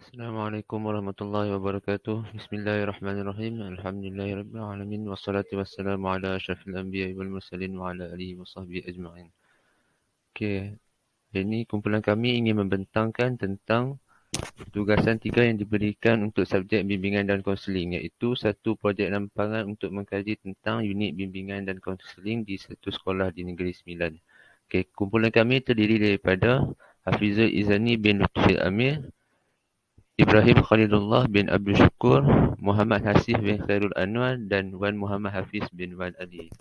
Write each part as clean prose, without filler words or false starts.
Assalamualaikum warahmatullahi wabarakatuh. Bismillahirrahmanirrahim. Alhamdulillahirabbil alamin wassalatu wassalamu ala asyrafil anbiya'i wal mursalin wa ala alihi wasahbihi ajma'in. Okey, hari ini kumpulan kami ingin membentangkan tentang tugasan 3 yang diberikan untuk subjek bimbingan dan kaunseling, iaitu satu projek lampangan untuk mengkaji tentang unit bimbingan dan kaunseling di satu sekolah di Negeri Sembilan. Okey, kumpulan kami terdiri daripada Hafizul Izani bin Lutfi Amir, Ibrahim Khalilullah bin Abdul Syukur, Muhammad Hasif bin Khairul Anwar dan Wan Muhammad Hafiz bin Wan Ali.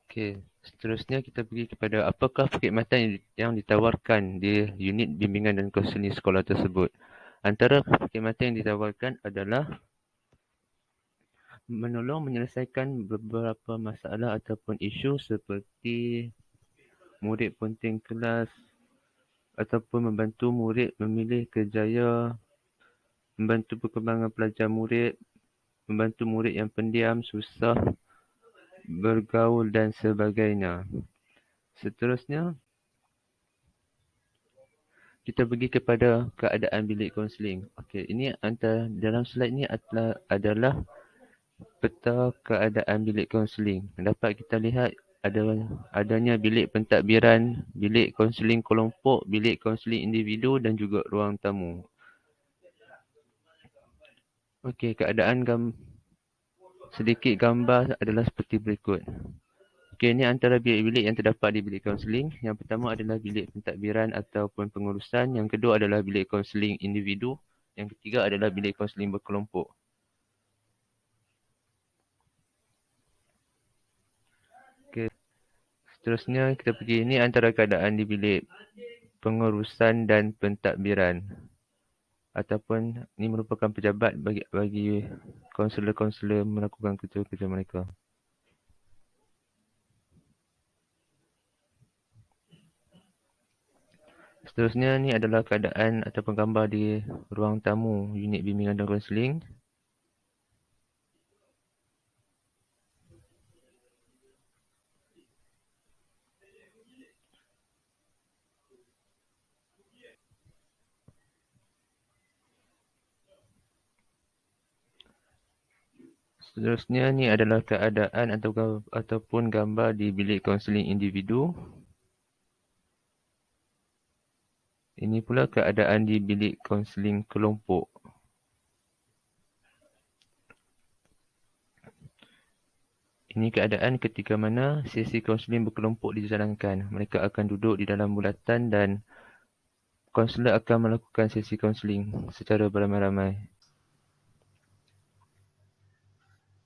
Okey, seterusnya kita pergi kepada apakah perkhidmatan yang ditawarkan di unit bimbingan dan kaunseling sekolah tersebut. Antara perkhidmatan yang ditawarkan adalah menolong menyelesaikan beberapa masalah ataupun isu seperti murid punting kelas ataupun membantu murid memilih kerjaya, membantu perkembangan pelajar murid, membantu murid yang pendiam, susah bergaul dan sebagainya. Seterusnya, kita pergi kepada keadaan bilik kaunseling. Okey, ini dalam slide ini adalah peta keadaan bilik kaunseling. Dapat kita lihat adanya bilik pentadbiran, bilik kaunseling kelompok, bilik kaunseling individu dan juga ruang tamu. Okey, sedikit gambar adalah seperti berikut. Okey, ini antara bilik-bilik yang terdapat di bilik kaunseling. Yang pertama adalah bilik pentadbiran ataupun pengurusan. Yang kedua adalah bilik kaunseling individu. Yang ketiga adalah bilik kaunseling berkelompok. Okey, seterusnya kita pergi. Ini antara keadaan di bilik pengurusan dan pentadbiran. Ataupun ini merupakan pejabat bagi kaunselor-kaunselor melakukan kerja-kerja mereka. Seterusnya ni adalah keadaan ataupun gambar di ruang tamu unit bimbingan dan kaunseling. Seterusnya ni adalah keadaan ataupun gambar di bilik kaunseling individu. Ini pula keadaan di bilik kaunseling kelompok. Ini keadaan ketika mana sesi kaunseling berkelompok dijalankan. Mereka akan duduk di dalam bulatan dan kaunselor akan melakukan sesi kaunseling secara beramai-ramai.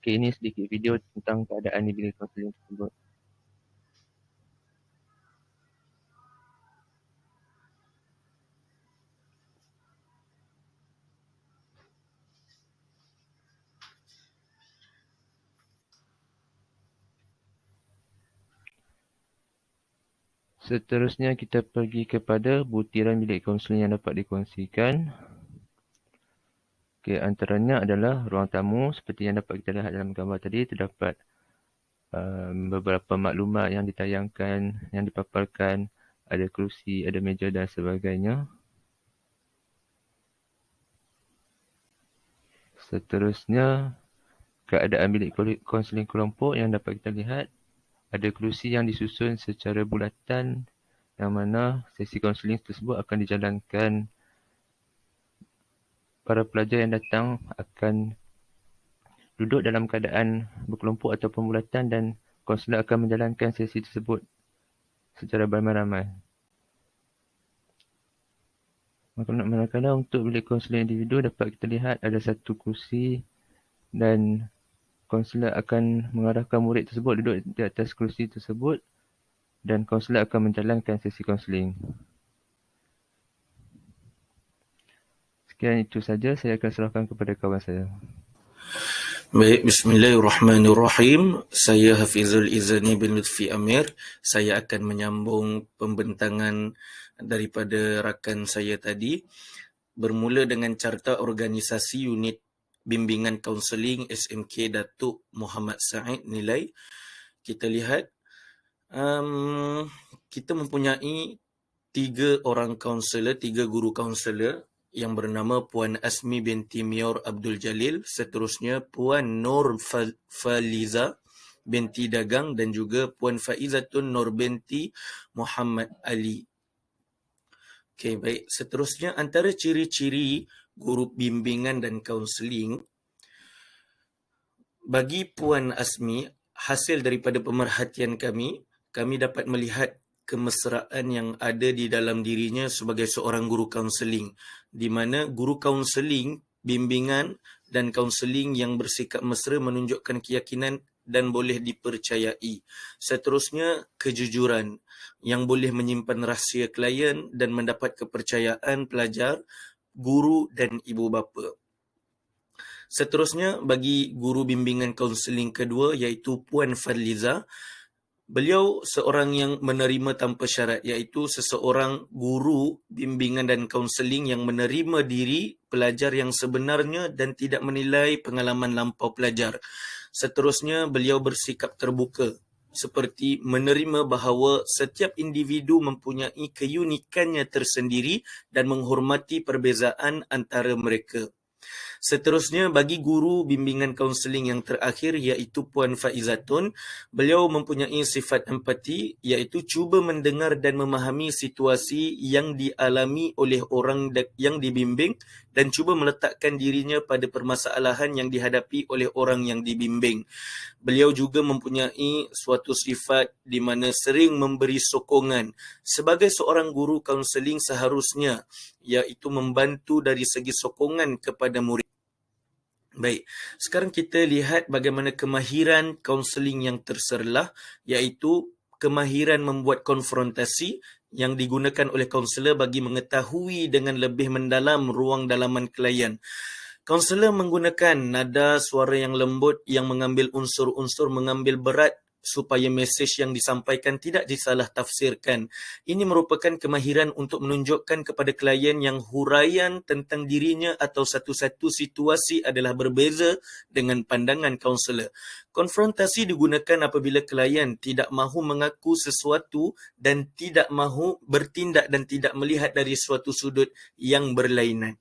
Okey, ini sedikit video tentang keadaan di bilik kaunseling tersebut. Seterusnya kita pergi kepada butiran bilik kaunseling yang dapat dikongsikan. Okey, antaranya adalah ruang tamu seperti yang dapat kita lihat dalam gambar tadi. Terdapat beberapa maklumat yang ditayangkan, yang dipaparkan. Ada kerusi, ada meja dan sebagainya. Seterusnya, keadaan bilik kaunseling kelompok yang dapat kita lihat. Ada kerusi yang disusun secara bulatan yang mana sesi kaunseling tersebut akan dijalankan. Para pelajar yang datang akan duduk dalam keadaan berkelompok ataupun bulatan dan kaunselor akan menjalankan sesi tersebut secara beramai-ramai. Manakala untuk bilik kaunseling individu dapat kita lihat ada satu kursi dan kaunselor akan mengarahkan murid tersebut duduk di atas kursi tersebut dan kaunselor akan menjalankan sesi kaunseling. Sekian itu saja, saya akan serahkan kepada kawan saya. Baik, bismillahirrahmanirrahim. Saya Hafizul Izani bin Lutfi Amir. Saya akan menyambung pembentangan daripada rakan saya tadi. Bermula dengan carta organisasi unit bimbingan kaunseling SMK Datuk Muhammad Said Nilai. Kita lihat kita mempunyai 3 orang kaunselor, 3 guru kaunselor yang bernama Puan Asmi binti Mior Abdul Jalil, seterusnya Puan Nur Faliza binti Dagang dan juga Puan Faizatun Nur binti Muhammad Ali. Okey, baik. Seterusnya antara ciri-ciri guru bimbingan dan kaunseling bagi Puan Asmi, hasil daripada pemerhatian kami dapat melihat kemesraan yang ada di dalam dirinya sebagai seorang guru kaunseling, di mana guru kaunseling, bimbingan dan kaunseling yang bersikap mesra menunjukkan keyakinan dan boleh dipercayai. Seterusnya, kejujuran yang boleh menyimpan rahsia klien dan mendapat kepercayaan pelajar, guru dan ibu bapa. Seterusnya, bagi guru bimbingan kaunseling kedua iaitu Puan Fadliza, beliau seorang yang menerima tanpa syarat, iaitu seseorang guru bimbingan dan kaunseling yang menerima diri pelajar yang sebenarnya dan tidak menilai pengalaman lampau pelajar. Seterusnya, beliau bersikap terbuka, seperti menerima bahawa setiap individu mempunyai keunikannya tersendiri dan menghormati perbezaan antara mereka. Seterusnya, bagi guru bimbingan kaunseling yang terakhir iaitu Puan Faizatun, beliau mempunyai sifat empati, iaitu cuba mendengar dan memahami situasi yang dialami oleh orang yang dibimbing dan cuba meletakkan dirinya pada permasalahan yang dihadapi oleh orang yang dibimbing. Beliau juga mempunyai suatu sifat di mana sering memberi sokongan. Sebagai seorang guru kaunseling seharusnya iaitu membantu dari segi sokongan kepada murid. Baik, sekarang kita lihat bagaimana kemahiran kaunseling yang terserlah, iaitu kemahiran membuat konfrontasi yang digunakan oleh kaunselor bagi mengetahui dengan lebih mendalam ruang dalaman klien. Kaunselor menggunakan nada suara yang lembut yang mengambil unsur-unsur mengambil berat supaya mesej yang disampaikan tidak disalah tafsirkan. Ini merupakan kemahiran untuk menunjukkan kepada klien yang huraian tentang dirinya atau satu-satu situasi adalah berbeza dengan pandangan kaunselor. Konfrontasi digunakan apabila klien tidak mahu mengaku sesuatu dan tidak mahu bertindak dan tidak melihat dari suatu sudut yang berlainan.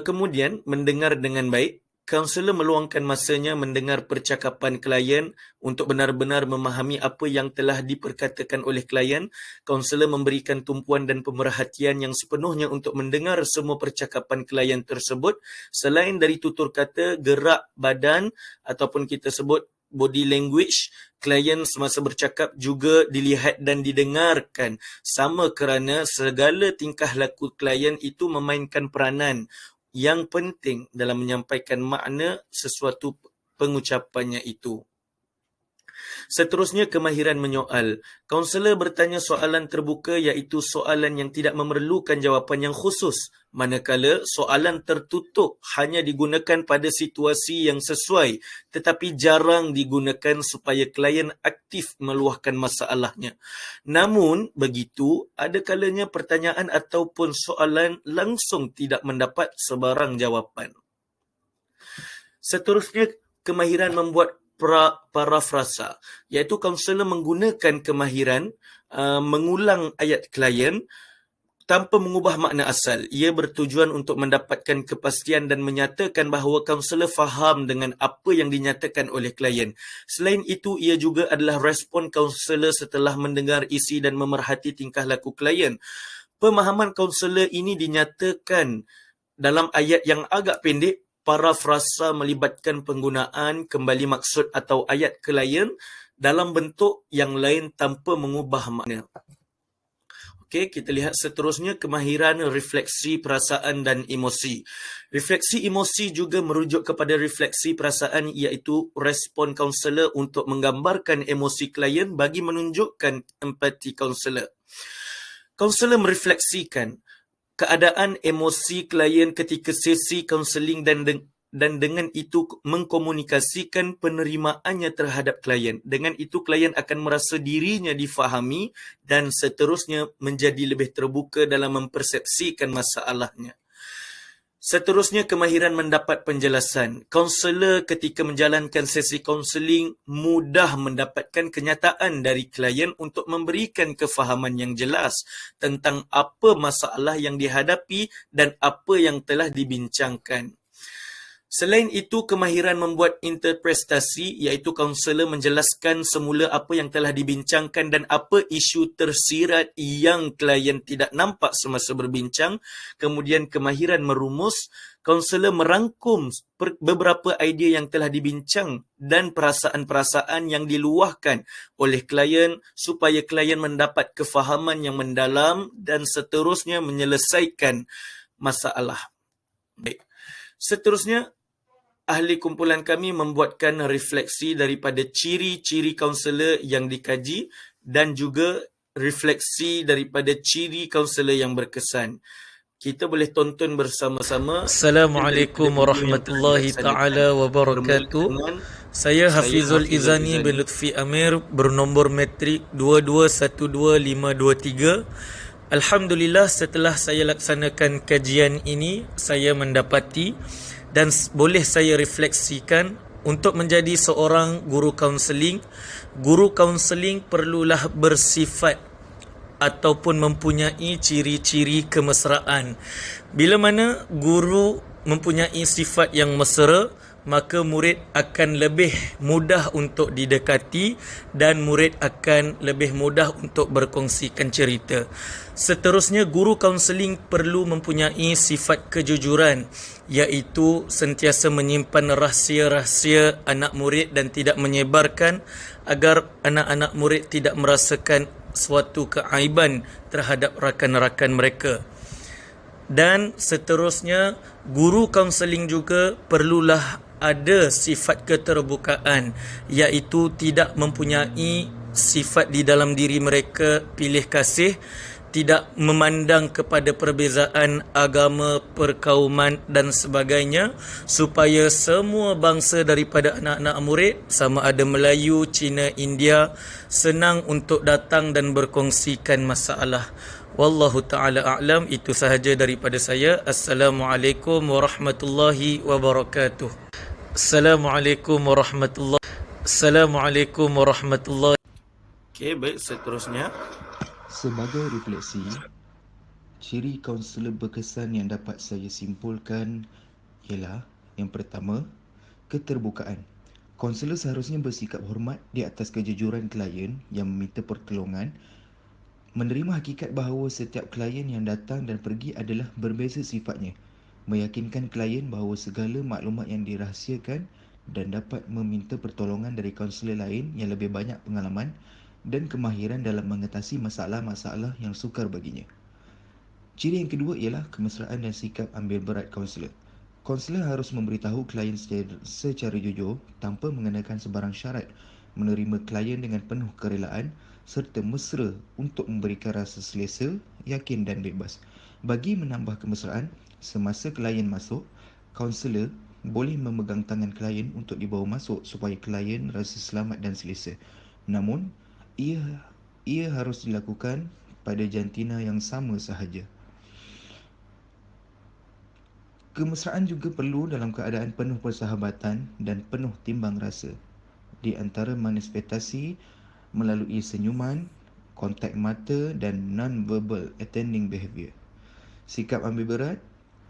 Kemudian, mendengar dengan baik. Kaunselor meluangkan masanya mendengar percakapan klien untuk benar-benar memahami apa yang telah diperkatakan oleh klien. Kaunselor memberikan tumpuan dan pemerhatian yang sepenuhnya untuk mendengar semua percakapan klien tersebut. Selain dari tutur kata, gerak badan ataupun kita sebut body language, klien semasa bercakap juga dilihat dan didengarkan. Sama kerana segala tingkah laku klien itu memainkan peranan yang penting dalam menyampaikan makna sesuatu pengucapannya itu. Seterusnya, kemahiran menyoal. Kaunselor bertanya soalan terbuka iaitu soalan yang tidak memerlukan jawapan yang khusus, manakala soalan tertutup hanya digunakan pada situasi yang sesuai tetapi jarang digunakan supaya klien aktif meluahkan masalahnya. Namun begitu, ada kalanya pertanyaan ataupun soalan langsung tidak mendapat sebarang jawapan. Seterusnya, kemahiran membuat parafrasa, iaitu kaunselor menggunakan kemahiran mengulang ayat klien tanpa mengubah makna asal. Ia bertujuan untuk mendapatkan kepastian dan menyatakan bahawa kaunselor faham dengan apa yang dinyatakan oleh klien. Selain itu, ia juga adalah respon kaunselor setelah mendengar isi dan memerhati tingkah laku klien. Pemahaman kaunselor ini dinyatakan dalam ayat yang agak pendek. Parafrasa melibatkan penggunaan kembali maksud atau ayat klien dalam bentuk yang lain tanpa mengubah makna. Okey, kita lihat seterusnya kemahiran refleksi perasaan dan emosi. Refleksi emosi juga merujuk kepada refleksi perasaan iaitu respon kaunselor untuk menggambarkan emosi klien bagi menunjukkan empati kaunselor. Kaunselor merefleksikan keadaan emosi klien ketika sesi kaunseling dan dengan itu mengkomunikasikan penerimaannya terhadap klien. Dengan itu, klien akan merasa dirinya difahami dan seterusnya menjadi lebih terbuka dalam mempersepsikan masalahnya. Seterusnya, kemahiran mendapat penjelasan. Kaunselor ketika menjalankan sesi kaunseling mudah mendapatkan kenyataan dari klien untuk memberikan kefahaman yang jelas tentang apa masalah yang dihadapi dan apa yang telah dibincangkan. Selain itu, kemahiran membuat interpretasi, iaitu kaunselor menjelaskan semula apa yang telah dibincangkan dan apa isu tersirat yang klien tidak nampak semasa berbincang. Kemudian kemahiran merumus, kaunselor merangkum beberapa idea yang telah dibincang dan perasaan-perasaan yang diluahkan oleh klien supaya klien mendapat kefahaman yang mendalam dan seterusnya menyelesaikan masalah. Baik. Seterusnya, ahli kumpulan kami membuatkan refleksi daripada ciri-ciri kaunselor yang dikaji dan juga refleksi daripada ciri kaunselor yang berkesan. Kita boleh tonton bersama-sama. Assalamualaikum warahmatullahi taala wabarakatuh. Saya Hafizul Izani bin Lutfi Amir, bernombor metrik 2212523. Alhamdulillah, setelah saya laksanakan kajian ini, saya mendapati dan boleh saya refleksikan, untuk menjadi seorang guru kaunseling perlulah bersifat ataupun mempunyai ciri-ciri kemesraan. Bila mana guru mempunyai sifat yang mesra, maka murid akan lebih mudah untuk didekati dan murid akan lebih mudah untuk berkongsikan cerita. Seterusnya, guru kaunseling perlu mempunyai sifat kejujuran, iaitu sentiasa menyimpan rahsia-rahsia anak murid dan tidak menyebarkan agar anak-anak murid tidak merasakan suatu keaiban terhadap rakan-rakan mereka. Dan seterusnya, guru kaunseling juga perlulah ada sifat keterbukaan, iaitu tidak mempunyai sifat di dalam diri mereka pilih kasih, tidak memandang kepada perbezaan agama, perkauman dan sebagainya, supaya semua bangsa daripada anak-anak murid, sama ada Melayu, Cina, India, senang untuk datang dan berkongsikan masalah. Wallahu ta'ala a'lam. Itu sahaja daripada saya. Assalamualaikum warahmatullahi wabarakatuh. Assalamualaikum warahmatullahi Okey, baik, seterusnya. Sebagai refleksi, ciri kaunselor berkesan yang dapat saya simpulkan ialah yang pertama, keterbukaan. Kaunselor seharusnya bersikap hormat di atas kejujuran klien yang meminta pertolongan, menerima hakikat bahawa setiap klien yang datang dan pergi adalah berbeza sifatnya, meyakinkan klien bahawa segala maklumat yang dirahsiakan dan dapat meminta pertolongan dari kaunselor lain yang lebih banyak pengalaman dan kemahiran dalam mengatasi masalah-masalah yang sukar baginya. Ciri yang kedua ialah kemesraan dan sikap ambil berat kaunselor. Kaunselor harus memberitahu klien secara jujur tanpa mengenakan sebarang syarat, menerima klien dengan penuh kerelaan serta mesra untuk memberikan rasa selesa, yakin dan bebas. Bagi menambah kemesraan, semasa klien masuk, kaunselor boleh memegang tangan klien untuk dibawa masuk supaya klien rasa selamat dan selesa. Namun, ia harus dilakukan pada jantina yang sama sahaja. Kemesraan juga perlu dalam keadaan penuh persahabatan dan penuh timbang rasa. Di antara manifestasi melalui senyuman, kontak mata dan non-verbal attending behavior. Sikap ambil berat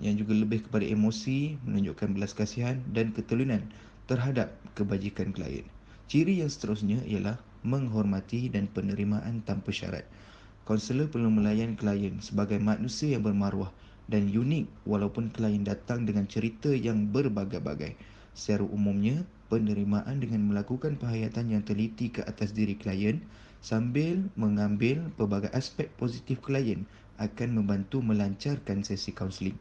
yang juga lebih kepada emosi, menunjukkan belas kasihan dan ketelunan terhadap kebajikan klien. Ciri yang seterusnya ialah menghormati dan penerimaan tanpa syarat. Kaunselor perlu melayan klien sebagai manusia yang bermaruah dan unik walaupun klien datang dengan cerita yang berbagai-bagai. Secara umumnya, penerimaan dengan melakukan penghayatan yang teliti ke atas diri klien sambil mengambil pelbagai aspek positif klien akan membantu melancarkan sesi kaunseling.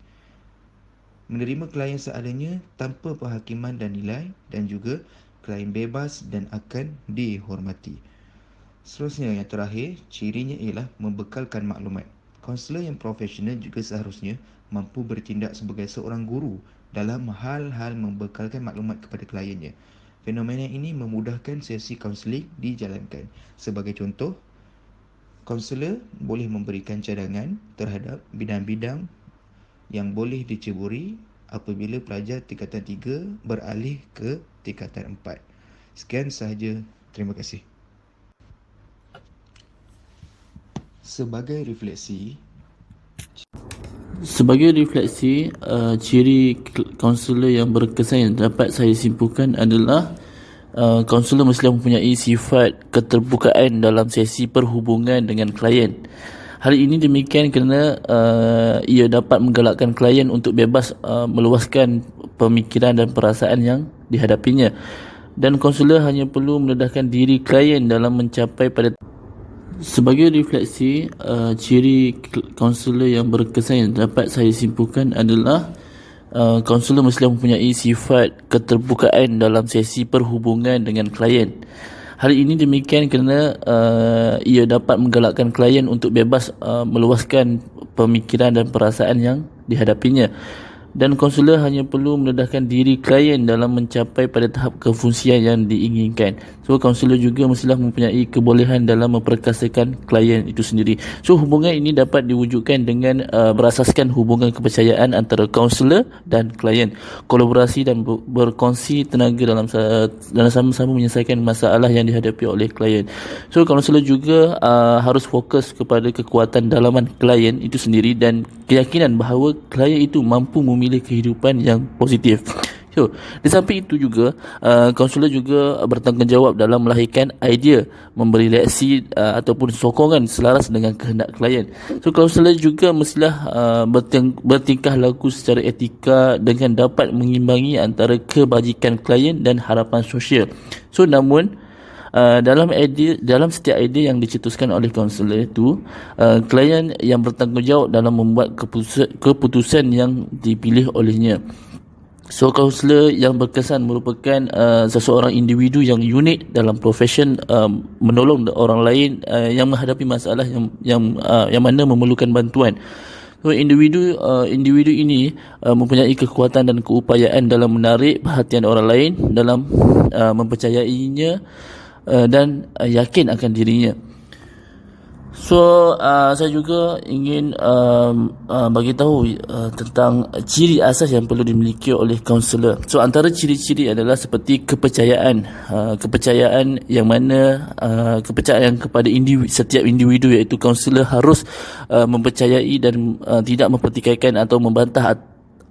Menerima klien seadanya tanpa penghakiman dan nilai, dan juga klien bebas dan akan dihormati. Seterusnya yang terakhir, cirinya ialah membekalkan maklumat. Kaunselor yang profesional juga seharusnya mampu bertindak sebagai seorang guru dalam hal-hal membekalkan maklumat kepada kliennya. Fenomena ini memudahkan sesi kaunseling dijalankan. Sebagai contoh, kaunselor boleh memberikan cadangan terhadap bidang-bidang yang boleh diceburi apabila pelajar tingkatan 3 beralih ke tingkatan 4. Sekian sahaja. Terima kasih. Sebagai refleksi, ciri kaunselor yang berkesan yang dapat saya simpulkan adalah kaunselor mestilah mempunyai sifat keterbukaan dalam sesi perhubungan dengan klien. Hal ini demikian kerana ia dapat menggalakkan klien untuk bebas meluaskan pemikiran dan perasaan yang dihadapinya. Dan kaunselor hanya perlu mendedahkan diri klien dalam mencapai pada. Sebagai refleksi, ciri kaunselor yang berkesan yang dapat saya simpulkan adalah kaunselor mestilah mempunyai sifat keterbukaan dalam sesi perhubungan dengan klien. Hal ini demikian kerana ia dapat menggalakkan klien untuk bebas meluaskan pemikiran dan perasaan yang dihadapinya. Dan kaunselor hanya perlu mendedahkan diri klien dalam mencapai pada tahap kefungsian yang diinginkan. So, kaunselor juga mestilah mempunyai kebolehan dalam memperkasakan klien itu sendiri. So, hubungan ini dapat diwujudkan dengan berasaskan hubungan kepercayaan antara kaunselor dan klien, kolaborasi dan berkongsi tenaga dalam sama-sama menyelesaikan masalah yang dihadapi oleh klien. So, kaunselor juga harus fokus kepada kekuatan dalaman klien itu sendiri dan keyakinan bahawa klien itu mampu memilih kehidupan yang positif. So, di samping itu juga kaunselor juga bertanggungjawab dalam melahirkan idea, memberi reaksi ataupun sokongan selaras dengan kehendak klien. So, kaunselor juga mestilah bertingkah laku secara etika dengan dapat mengimbangi antara kebajikan klien dan harapan sosial. So, namun dalam setiap idea yang dicetuskan oleh kaunselor itu, klien yang bertanggungjawab dalam membuat keputusan yang dipilih olehnya. So, kaunselor yang berkesan merupakan seseorang individu yang unik dalam profession menolong orang lain yang menghadapi masalah yang mana memerlukan bantuan. So, individu ini mempunyai kekuatan dan keupayaan dalam menarik perhatian orang lain, dalam mempercayainya dan yakin akan dirinya. So, saya juga ingin bagi tahu tentang ciri asas yang perlu dimiliki oleh kaunselor. So, antara ciri-ciri adalah seperti kepercayaan yang mana kepercayaan kepada setiap individu, iaitu kaunselor harus mempercayai dan tidak mempertikaikan atau membantah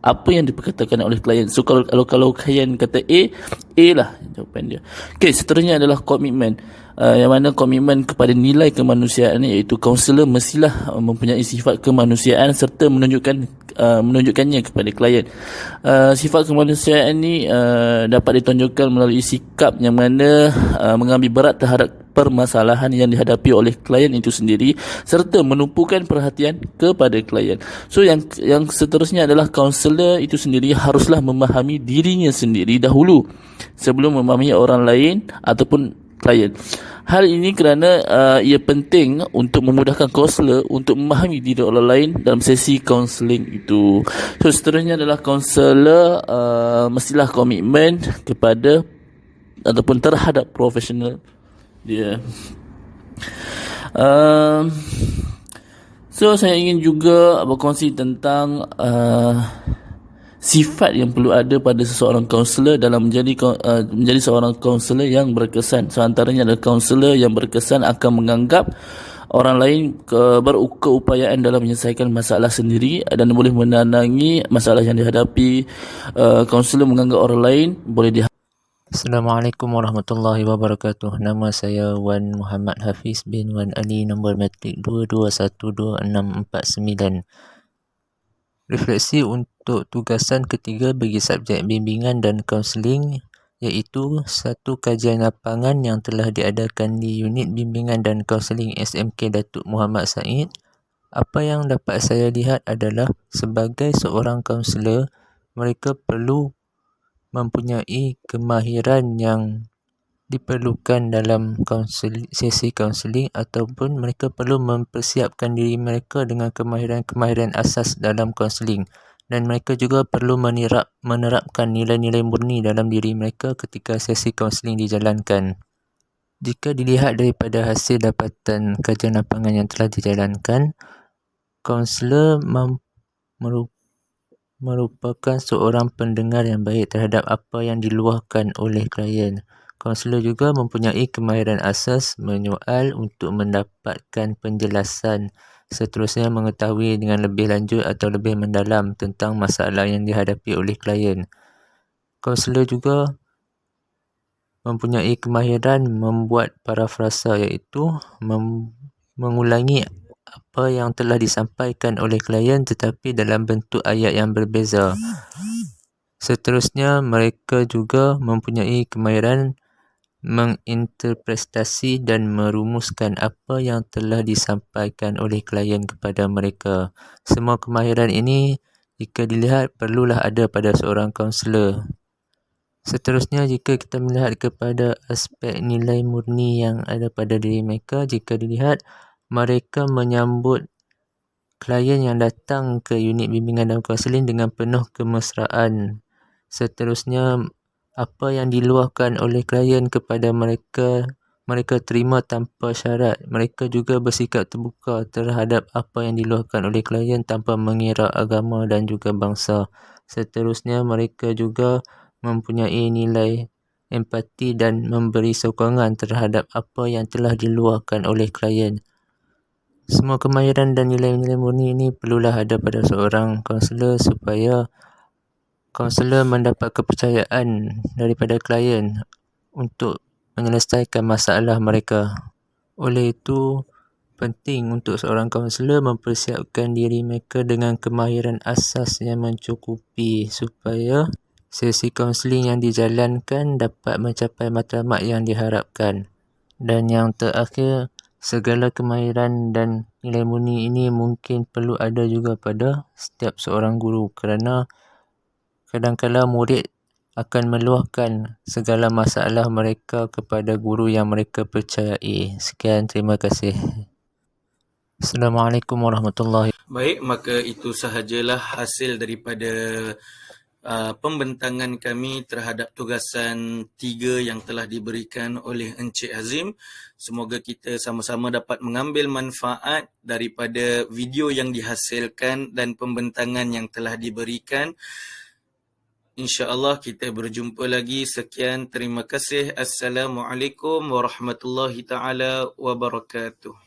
apa yang diperkatakan oleh klien. So, kalau klien kata A lah jawapan dia. Okey, seterusnya adalah komitmen. Yang mana komitmen kepada nilai kemanusiaan, iaitu kaunselor mestilah mempunyai sifat kemanusiaan serta menunjukkannya kepada klien. Sifat kemanusiaan ini dapat ditunjukkan melalui sikap yang mana mengambil berat terhadap permasalahan yang dihadapi oleh klien itu sendiri serta menumpukan perhatian kepada klien. So, yang seterusnya adalah kaunselor itu sendiri haruslah memahami dirinya sendiri dahulu sebelum memahami orang lain ataupun klien. Hal ini kerana ia penting untuk memudahkan kaunselor untuk memahami diri orang lain dalam sesi kaunseling itu. So, seterusnya adalah kaunselor mestilah komitmen kepada ataupun terhadap profesional dia. So, saya ingin juga berkongsi tentang sifat yang perlu ada pada seseorang kaunselor dalam menjadi seorang kaunselor yang berkesan. So, antaranya adalah kaunselor yang berkesan akan menganggap orang lain berkeupayaan dalam menyelesaikan masalah sendiri dan boleh menenangi masalah yang dihadapi. Kaunselor menganggap orang lain boleh Assalamualaikum warahmatullahi wabarakatuh. Nama saya Wan Muhammad Hafiz bin Wan Ali, nombor matrik 22126449. Refleksi untuk tugasan ketiga bagi subjek bimbingan dan kaunseling, iaitu satu kajian lapangan yang telah diadakan di unit bimbingan dan kaunseling SMK Datuk Muhammad Said. Apa yang dapat saya lihat adalah sebagai seorang kaunselor, mereka perlu mempunyai kemahiran yang diperlukan dalam sesi kaunseling, ataupun mereka perlu mempersiapkan diri mereka dengan kemahiran-kemahiran asas dalam kaunseling, dan mereka juga perlu menerapkan nilai-nilai murni dalam diri mereka ketika sesi kaunseling dijalankan. Jika dilihat daripada hasil dapatan kajian lapangan yang telah dijalankan, kaunselor merupakan seorang pendengar yang baik terhadap apa yang diluahkan oleh klien. Kaunselor juga mempunyai kemahiran asas menyoal untuk mendapatkan penjelasan, seterusnya mengetahui dengan lebih lanjut atau lebih mendalam tentang masalah yang dihadapi oleh klien. Kaunselor juga mempunyai kemahiran membuat parafrasa, iaitu mengulangi apa yang telah disampaikan oleh klien tetapi dalam bentuk ayat yang berbeza. Seterusnya, mereka juga mempunyai kemahiran menginterpretasi dan merumuskan apa yang telah disampaikan oleh klien kepada mereka. Semua kemahiran ini, jika dilihat, perlulah ada pada seorang kaunselor. Seterusnya, jika kita melihat kepada aspek nilai murni yang ada pada diri mereka, jika dilihat, mereka menyambut klien yang datang ke unit bimbingan dan kaunseling dengan penuh kemesraan. Seterusnya, apa yang diluahkan oleh klien kepada mereka, mereka terima tanpa syarat. Mereka juga bersikap terbuka terhadap apa yang diluahkan oleh klien tanpa mengira agama dan juga bangsa. Seterusnya, mereka juga mempunyai nilai empati dan memberi sokongan terhadap apa yang telah diluahkan oleh klien. Semua kemahiran dan nilai-nilai murni ini perlulah ada pada seorang kaunselor supaya kaunselor mendapat kepercayaan daripada klien untuk menyelesaikan masalah mereka. Oleh itu, penting untuk seorang kaunselor mempersiapkan diri mereka dengan kemahiran asas yang mencukupi supaya sesi kaunseling yang dijalankan dapat mencapai matlamat yang diharapkan. Dan yang terakhir, segala kemahiran dan nilai murni ini mungkin perlu ada juga pada setiap seorang guru, kerana kadang-kadang murid akan meluahkan segala masalah mereka kepada guru yang mereka percayai. Sekian, terima kasih. Assalamualaikum warahmatullahi wabarakatuh. Baik, maka itu sahajalah hasil daripada pembentangan kami terhadap tugasan 3 yang telah diberikan oleh Encik Hazim. Semoga kita sama-sama dapat mengambil manfaat daripada video yang dihasilkan dan pembentangan yang telah diberikan. InsyaAllah kita berjumpa lagi. Sekian, terima kasih. Assalamualaikum warahmatullahi taala wabarakatuh.